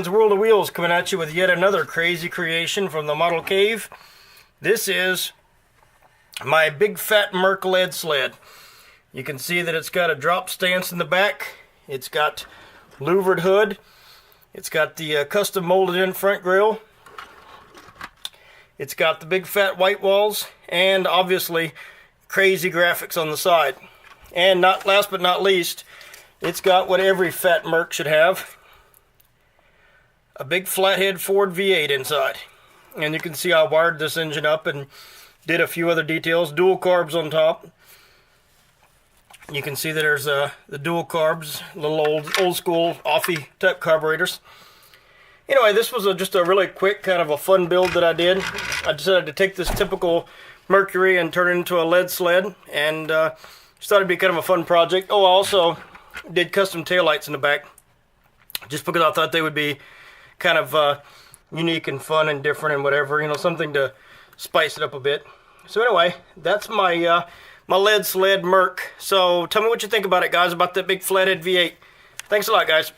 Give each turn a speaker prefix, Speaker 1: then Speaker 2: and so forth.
Speaker 1: Martin's World of Wheels coming at you with yet another crazy creation from the model cave. This is my big fat Merc lead sled. You can see that it's got a drop stance in the back. It's got louvered hood. It's got the custom molded in front grille. It's got the big fat white walls and obviously crazy graphics on the side. And not last but not least, it's got what every fat Merc should have. A big flathead Ford V8 inside. And you can see I wired this engine up and did a few other details. Dual carbs on top. You can see that there's the dual carbs, little old school Offie type carburetors. Anyway, this was just a really quick kind of a fun build that I did. I decided to take this typical Mercury and turn it into a lead sled, and just thought it'd be kind of a fun project. Oh, I also did custom taillights in the back, just because I thought they would be kind of unique and fun and different and whatever, you know, something to spice it up a bit. So anyway, that's my my lead sled Merc. So tell me what you think about it, guys, about that big flathead V8. Thanks a lot, guys.